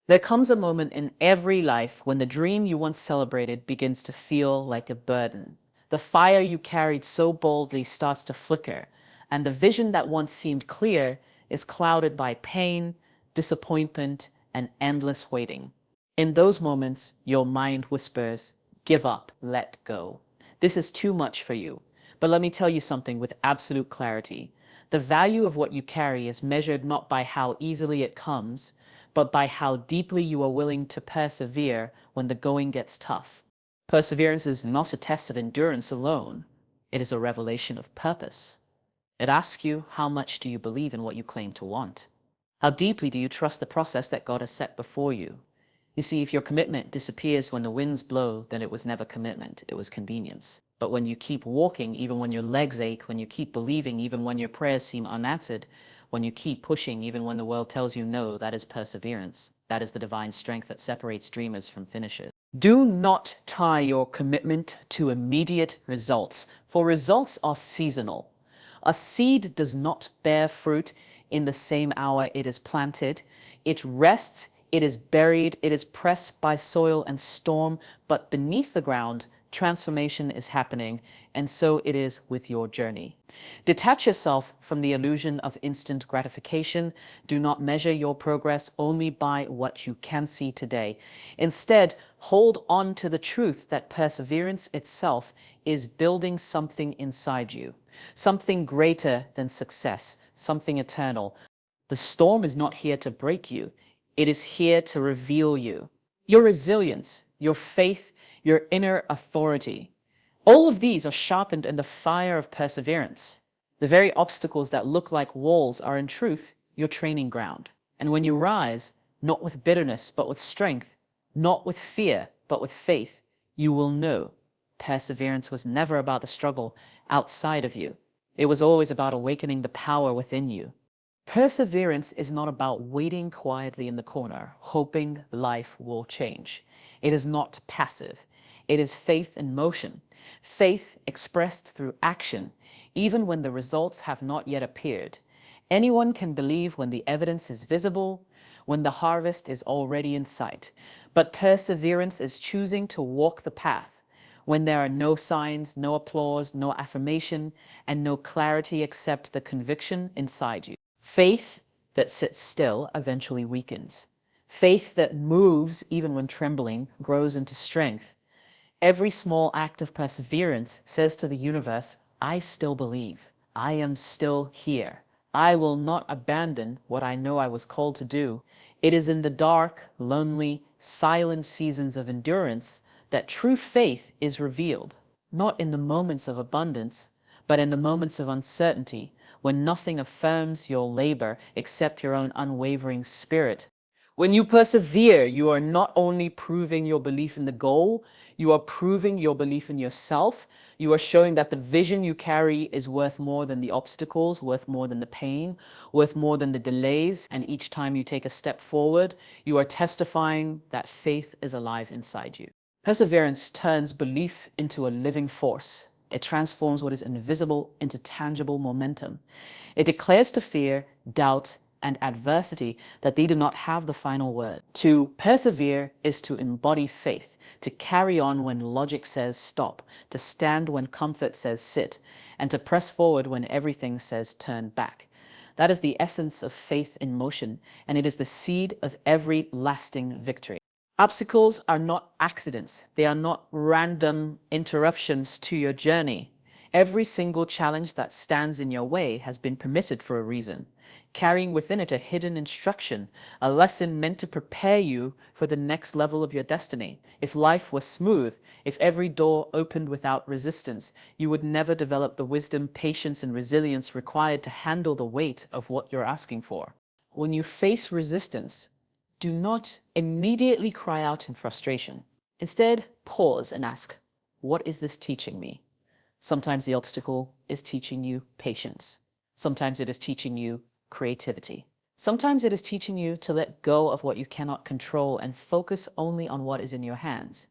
There comes a moment in every life when the dream you once celebrated begins to feel like a burden. The fire you carried so boldly starts to flicker, and the vision that once seemed clear is clouded by pain, disappointment, and endless waiting. In those moments, your mind whispers, "Give up, let go. This is too much for you." But let me tell you something with absolute clarity. The value of what you carry is measured not by how easily it comes, but by how deeply you are willing to persevere when the going gets tough. Perseverance is not a test of endurance alone. It is a revelation of purpose. It asks you, how much do you believe in what you claim to want? How deeply do you trust the process that God has set before you? You see, if your commitment disappears when the winds blow, then it was never commitment, it was convenience. But when you keep walking, even when your legs ache, when you keep believing, even when your prayers seem unanswered, when you keep pushing, even when the world tells you no, that is perseverance. That is the divine strength that separates dreamers from finishers. Do not tie your commitment to immediate results, for results are seasonal. A seed does not bear fruit in the same hour it is planted. It rests, it is buried, it is pressed by soil and storm, but beneath the ground, transformation is happening, and so it is with your journey. Detach yourself from the illusion of instant gratification. Do not measure your progress only by what you can see today. Instead, hold on to the truth that perseverance itself is building something inside you, something greater than success, something eternal. The storm is not here to break you. It is here to reveal you. Your resilience, your faith, your inner authority. All of these are sharpened in the fire of perseverance. The very obstacles that look like walls are in truth your training ground. And when you rise, not with bitterness, but with strength, not with fear, but with faith, you will know perseverance was never about the struggle outside of you. It was always about awakening the power within you. Perseverance is not about waiting quietly in the corner, hoping life will change. It is not passive. It is faith in motion, faith expressed through action, even when the results have not yet appeared. Anyone can believe when the evidence is visible, when the harvest is already in sight. But perseverance is choosing to walk the path when there are no signs, no applause, no affirmation, and no clarity except the conviction inside you. Faith that sits still eventually weakens. Faith that moves even when trembling grows into strength. Every small act of perseverance says to the universe, I still believe. I am still here. I will not abandon what I know I was called to do. It is in the dark, lonely, silent seasons of endurance that true faith is revealed, not in the moments of abundance, but in the moments of uncertainty, when nothing affirms your labor except your own unwavering spirit. When you persevere, you are not only proving your belief in the goal, you are proving your belief in yourself. You are showing that the vision you carry is worth more than the obstacles, worth more than the pain, worth more than the delays. And each time you take a step forward, you are testifying that faith is alive inside you. Perseverance turns belief into a living force. It transforms what is invisible into tangible momentum. It declares to fear, doubt, and adversity that they do not have the final word. To persevere is to embody faith, to carry on when logic says stop, to stand when comfort says sit, and to press forward when everything says turn back. That is the essence of faith in motion, and it is the seed of every lasting victory. Obstacles are not accidents. They are not random interruptions to your journey. Every single challenge that stands in your way has been permitted for a reason, carrying within it a hidden instruction, a lesson meant to prepare you for the next level of your destiny. If life was smooth, if every door opened without resistance, you would never develop the wisdom, patience, and resilience required to handle the weight of what you're asking for. When you face resistance, do not immediately cry out in frustration. Instead, pause and ask, what is this teaching me? Sometimes the obstacle is teaching you patience. Sometimes it is teaching you creativity. Sometimes it is teaching you to let go of what you cannot control and focus only on what is in your hands.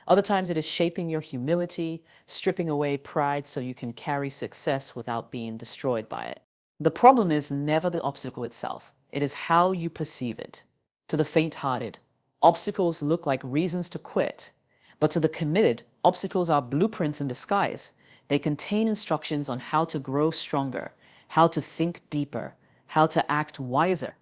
Other times it is shaping your humility, stripping away pride so you can carry success without being destroyed by it. The problem is never the obstacle itself. It is how you perceive it. To the faint-hearted, obstacles look like reasons to quit. But to the committed, obstacles are blueprints in disguise. They contain instructions on how to grow stronger, how to think deeper, how to act wiser.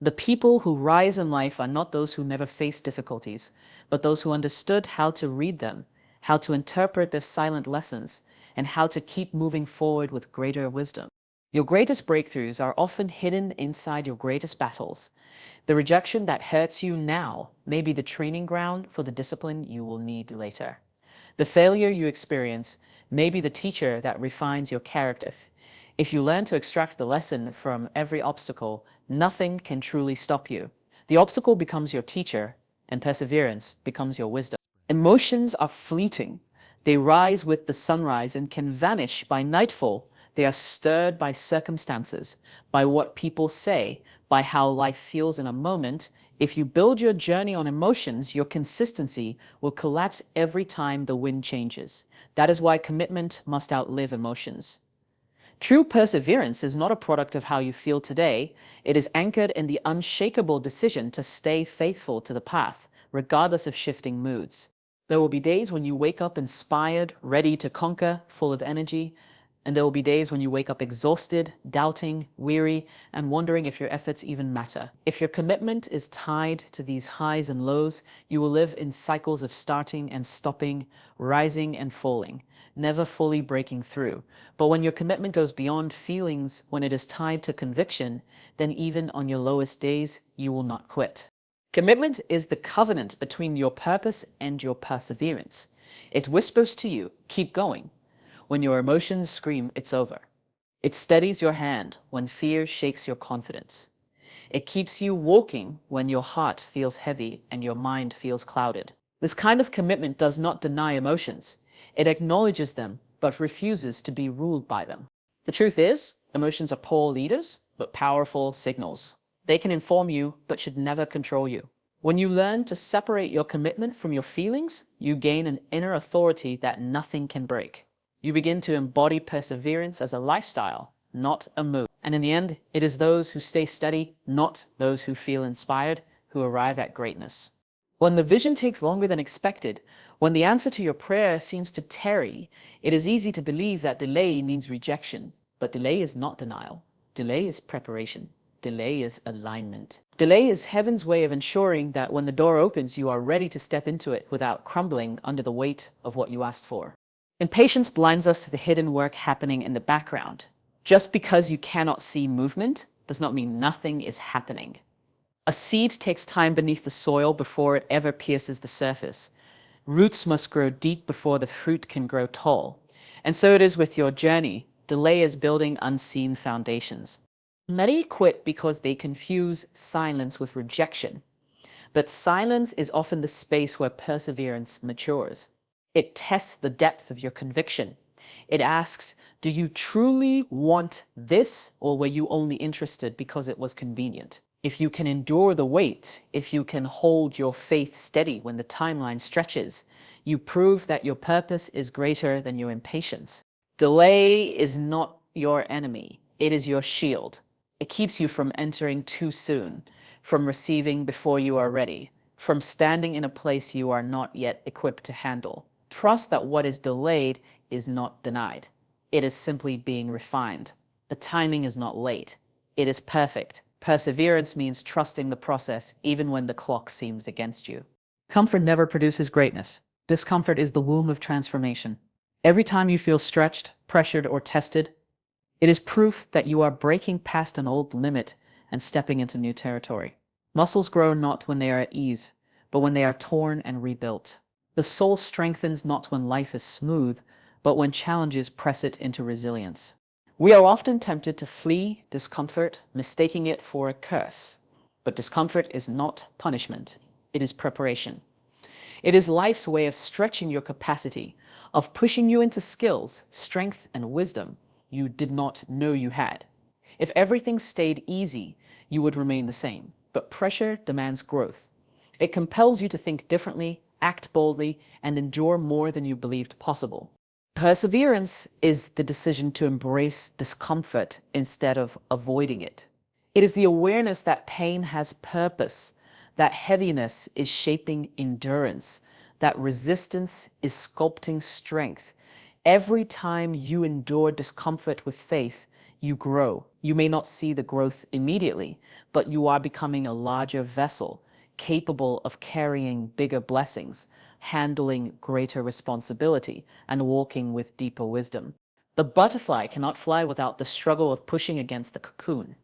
The people who rise in life are not those who never faced difficulties, but those who understood how to read them, how to interpret their silent lessons, and how to keep moving forward with greater wisdom. Your greatest breakthroughs are often hidden inside your greatest battles. The rejection that hurts you now may be the training ground for the discipline you will need later. The failure you experience may be the teacher that refines your character. If you learn to extract the lesson from every obstacle, nothing can truly stop you. The obstacle becomes your teacher, and perseverance becomes your wisdom. Emotions are fleeting. They rise with the sunrise and can vanish by nightfall. They are stirred by circumstances, by what people say, by how life feels in a moment. If you build your journey on emotions, your consistency will collapse every time the wind changes. That is why commitment must outlive emotions. True perseverance is not a product of how you feel today. It is anchored in the unshakable decision to stay faithful to the path, regardless of shifting moods. There will be days when you wake up inspired, ready to conquer, full of energy. And there will be days when you wake up exhausted, doubting, weary, and wondering if your efforts even matter. If your commitment is tied to these highs and lows, you will live in cycles of starting and stopping, rising and falling, never fully breaking through. But when your commitment goes beyond feelings, when it is tied to conviction, then even on your lowest days, you will not quit. Commitment is the covenant between your purpose and your perseverance. It whispers to you, keep going, when your emotions scream, it's over. It steadies your hand when fear shakes your confidence. It keeps you walking when your heart feels heavy and your mind feels clouded. This kind of commitment does not deny emotions. It acknowledges them, but refuses to be ruled by them. The truth is, emotions are poor leaders, but powerful signals. They can inform you, but should never control you. When you learn to separate your commitment from your feelings, you gain an inner authority that nothing can break. You begin to embody perseverance as a lifestyle, not a mood. And in the end, it is those who stay steady, not those who feel inspired, who arrive at greatness. When the vision takes longer than expected, when the answer to your prayer seems to tarry, it is easy to believe that delay means rejection. But delay is not denial. Delay is preparation. Delay is alignment. Delay is heaven's way of ensuring that when the door opens, you are ready to step into it without crumbling under the weight of what you asked for. Impatience blinds us to the hidden work happening in the background. Just because you cannot see movement does not mean nothing is happening. A seed takes time beneath the soil before it ever pierces the surface. Roots must grow deep before the fruit can grow tall. And so it is with your journey. Delay is building unseen foundations. Many quit because they confuse silence with rejection. But silence is often the space where perseverance matures. It tests the depth of your conviction. It asks, do you truly want this, or were you only interested because it was convenient? If you can endure the wait, if you can hold your faith steady when the timeline stretches, you prove that your purpose is greater than your impatience. Delay is not your enemy. It is your shield. It keeps you from entering too soon, from receiving before you are ready, from standing in a place you are not yet equipped to handle. Trust that what is delayed is not denied. It is simply being refined. The timing is not late. It is perfect. Perseverance means trusting the process even when the clock seems against you. Comfort never produces greatness. Discomfort is the womb of transformation. Every time you feel stretched, pressured, or tested, it is proof that you are breaking past an old limit and stepping into new territory. Muscles grow not when they are at ease, but when they are torn and rebuilt. The soul strengthens not when life is smooth, but when challenges press it into resilience. We are often tempted to flee discomfort, mistaking it for a curse. But discomfort is not punishment. It is preparation. It is life's way of stretching your capacity, of pushing you into skills, strength, and wisdom you did not know you had. If everything stayed easy, you would remain the same. But pressure demands growth. It compels you to think differently, act boldly, and endure more than you believed possible. Perseverance is the decision to embrace discomfort instead of avoiding it. It is the awareness that pain has purpose, that heaviness is shaping endurance, that resistance is sculpting strength. Every time you endure discomfort with faith, you grow. You may not see the growth immediately, but you are becoming a larger vessel, capable of carrying bigger blessings, handling greater responsibility, and walking with deeper wisdom. The butterfly cannot fly without the struggle of pushing against the cocoon.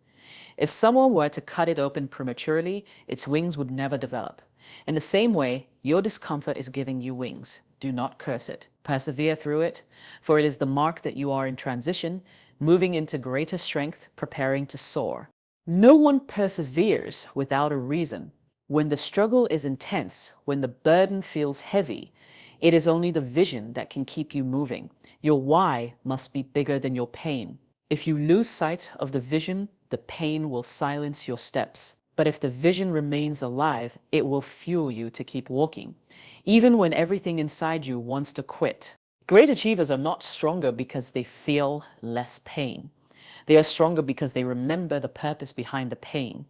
If someone were to cut it open prematurely, its wings would never develop. In the same way, your discomfort is giving you wings. Do not curse it. Persevere through it, for it is the mark that you are in transition, moving into greater strength, preparing to soar. No one perseveres without a reason. When the struggle is intense, when the burden feels heavy, it is only the vision that can keep you moving. Your why must be bigger than your pain. If you lose sight of the vision, the pain will silence your steps. But if the vision remains alive, it will fuel you to keep walking, even when everything inside you wants to quit. Great achievers are not stronger because they feel less pain. They are stronger because they remember the purpose behind the pain.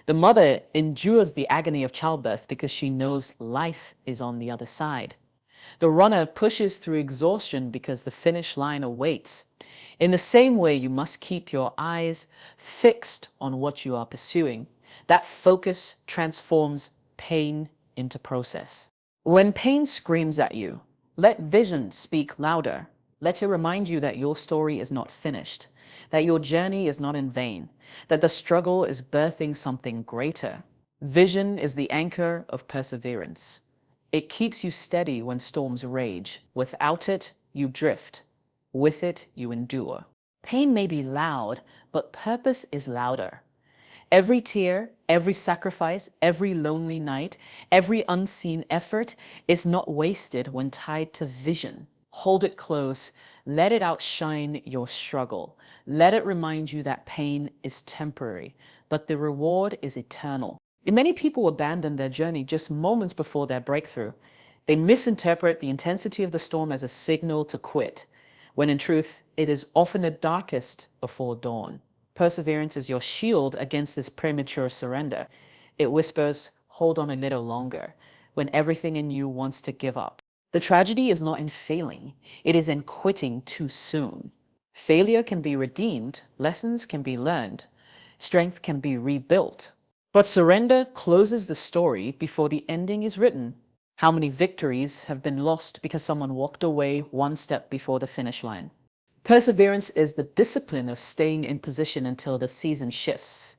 The mother endures the agony of childbirth because she knows life is on the other side. The runner pushes through exhaustion because the finish line awaits. In the same way, you must keep your eyes fixed on what you are pursuing. That focus transforms pain into process. When pain screams at you, let vision speak louder. Let it remind you that your story is not finished, that your journey is not in vain, that the struggle is birthing something greater. Vision is the anchor of perseverance. It keeps you steady when storms rage. Without it, you drift. With it, you endure. Pain may be loud, but purpose is louder. Every tear, every sacrifice, every lonely night, every unseen effort is not wasted when tied to vision. Hold it close. Let it outshine your struggle. Let it remind you that pain is temporary, but the reward is eternal. Many people abandon their journey just moments before their breakthrough. They misinterpret the intensity of the storm as a signal to quit, when in truth, it is often the darkest before dawn. Perseverance is your shield against this premature surrender. It whispers, hold on a little longer, when everything in you wants to give up. The tragedy is not in failing, it is in quitting too soon. Failure can be redeemed, lessons can be learned, strength can be rebuilt. But surrender closes the story before the ending is written. How many victories have been lost because someone walked away one step before the finish line? Perseverance is the discipline of staying in position until the season shifts.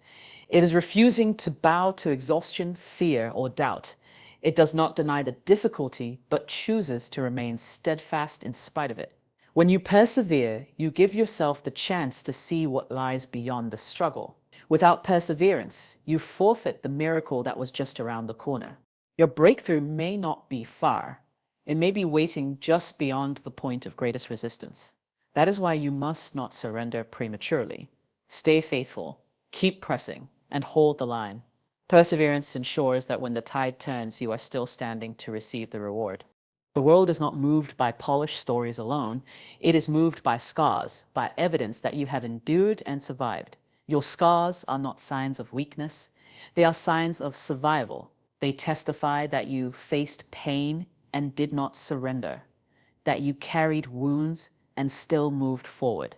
It is refusing to bow to exhaustion, fear, or doubt. It does not deny the difficulty, but chooses to remain steadfast in spite of it. When you persevere, you give yourself the chance to see what lies beyond the struggle. Without perseverance, you forfeit the miracle that was just around the corner. Your breakthrough may not be far. It may be waiting just beyond the point of greatest resistance. That is why you must not surrender prematurely. Stay faithful, keep pressing, and hold the line. Perseverance ensures that when the tide turns, you are still standing to receive the reward. The world is not moved by polished stories alone. It is moved by scars, by evidence that you have endured and survived. Your scars are not signs of weakness. They are signs of survival. They testify that you faced pain and did not surrender, that you carried wounds and still moved forward.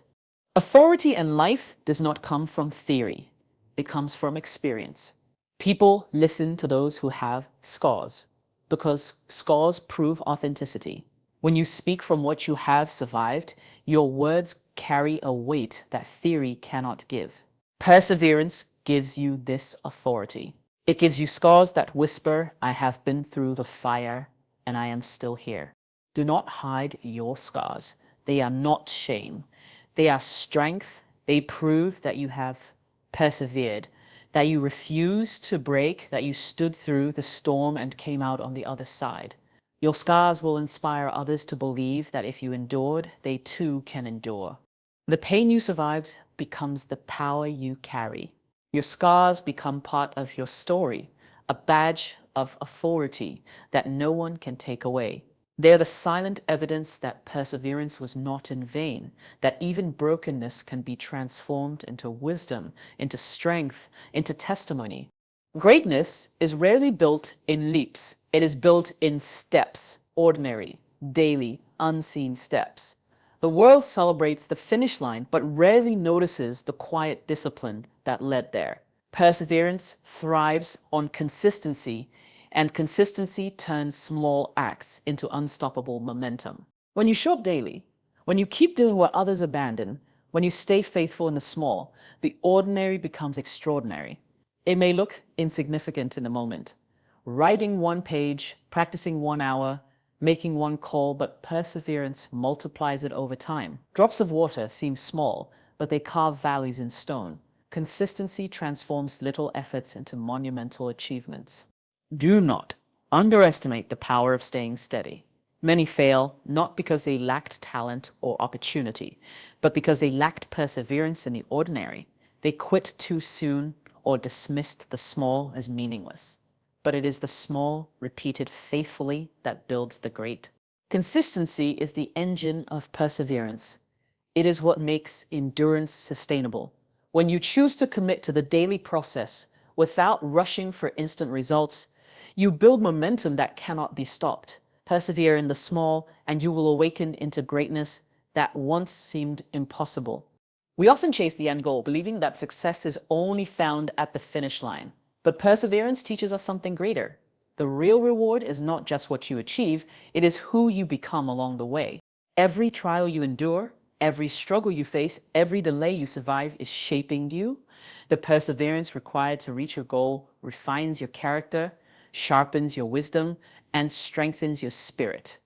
Authority in life does not come from theory. It comes from experience. People listen to those who have scars because scars prove authenticity. When you speak from what you have survived, your words carry a weight that theory cannot give. Perseverance gives you this authority. It gives you scars that whisper, I have been through the fire and I am still here. Do not hide your scars. They are not shame. They are strength. They prove that you have persevered, that you refused to break, that you stood through the storm and came out on the other side. Your scars will inspire others to believe that if you endured, they too can endure. The pain you survived becomes the power you carry. Your scars become part of your story, a badge of authority that no one can take away. They are the silent evidence that perseverance was not in vain, that even brokenness can be transformed into wisdom, into strength, into testimony. Greatness is rarely built in leaps. It is built in steps, ordinary, daily, unseen steps. The world celebrates the finish line, but rarely notices the quiet discipline that led there. Perseverance thrives on consistency, and consistency turns small acts into unstoppable momentum. When you show up daily, when you keep doing what others abandon, when you stay faithful in the small, the ordinary becomes extraordinary. It may look insignificant in the moment. Writing one page, practicing 1 hour, making one call, but perseverance multiplies it over time. Drops of water seem small, but they carve valleys in stone. Consistency transforms little efforts into monumental achievements. Do not underestimate the power of staying steady. Many fail not because they lacked talent or opportunity, but because they lacked perseverance in the ordinary. They quit too soon or dismissed the small as meaningless. But it is the small, repeated faithfully, that builds the great. Consistency is the engine of perseverance. It is what makes endurance sustainable. When you choose to commit to the daily process without rushing for instant results, you build momentum that cannot be stopped. Persevere in the small, and you will awaken into greatness that once seemed impossible. We often chase the end goal, believing that success is only found at the finish line. But perseverance teaches us something greater. The real reward is not just what you achieve, it is who you become along the way. Every trial you endure, every struggle you face, every delay you survive is shaping you. The perseverance required to reach your goal refines your character, sharpens your wisdom, and strengthens your spirit.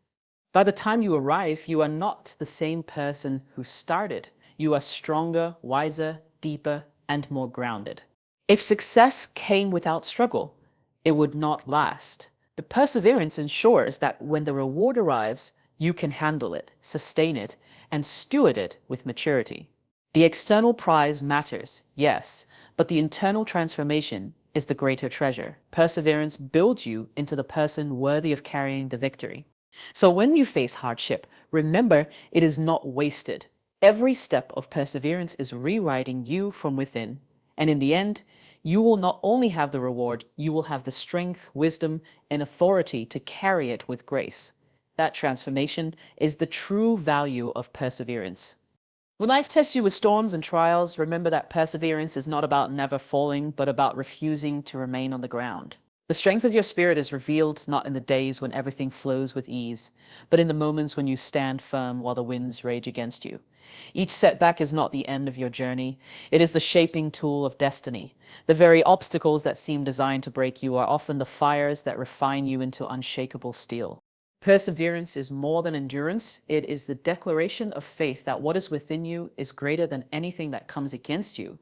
By the time you arrive, you are not the same person who started. You are stronger, wiser, deeper, and more grounded. If success came without struggle, it would not last. The perseverance ensures that when the reward arrives, you can handle it, sustain it, and steward it with maturity. The external prize matters, yes, but the internal transformation is the greater treasure. Perseverance builds you into the person worthy of carrying the victory. So when you face hardship, remember it is not wasted. Every step of perseverance is rewriting you from within. And in the end, you will not only have the reward, you will have the strength, wisdom, and authority to carry it with grace. That transformation is the true value of perseverance. When life tests you with storms and trials, remember that perseverance is not about never falling, but about refusing to remain on the ground. The strength of your spirit is revealed not in the days when everything flows with ease, but in the moments when you stand firm while the winds rage against you. Each setback is not the end of your journey. It is the shaping tool of destiny. The very obstacles that seem designed to break you are often the fires that refine you into unshakable steel. Perseverance is more than endurance. It is the declaration of faith that what is within you is greater than anything that comes against you.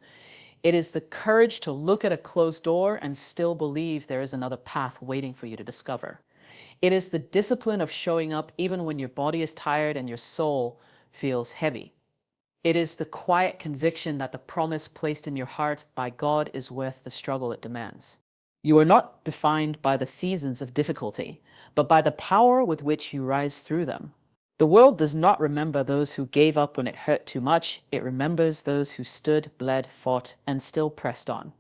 It is the courage to look at a closed door and still believe there is another path waiting for you to discover. It is the discipline of showing up even when your body is tired and your soul feels heavy. It is the quiet conviction that the promise placed in your heart by God is worth the struggle it demands. You are not defined by the seasons of difficulty, but by the power with which you rise through them. The world does not remember those who gave up when it hurt too much. It remembers those who stood, bled, fought, and still pressed on.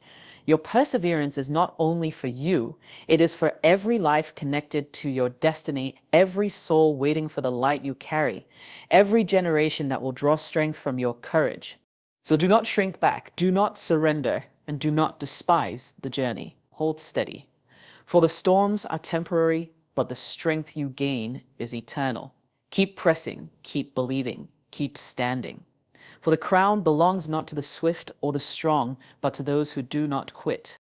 Your perseverance is not only for you, it is for every life connected to your destiny, every soul waiting for the light you carry, every generation that will draw strength from your courage. So do not shrink back, do not surrender, and do not despise the journey. Hold steady. For the storms are temporary, but the strength you gain is eternal. Keep pressing, keep believing, keep standing. For the crown belongs not to the swift or the strong, but to those who do not quit.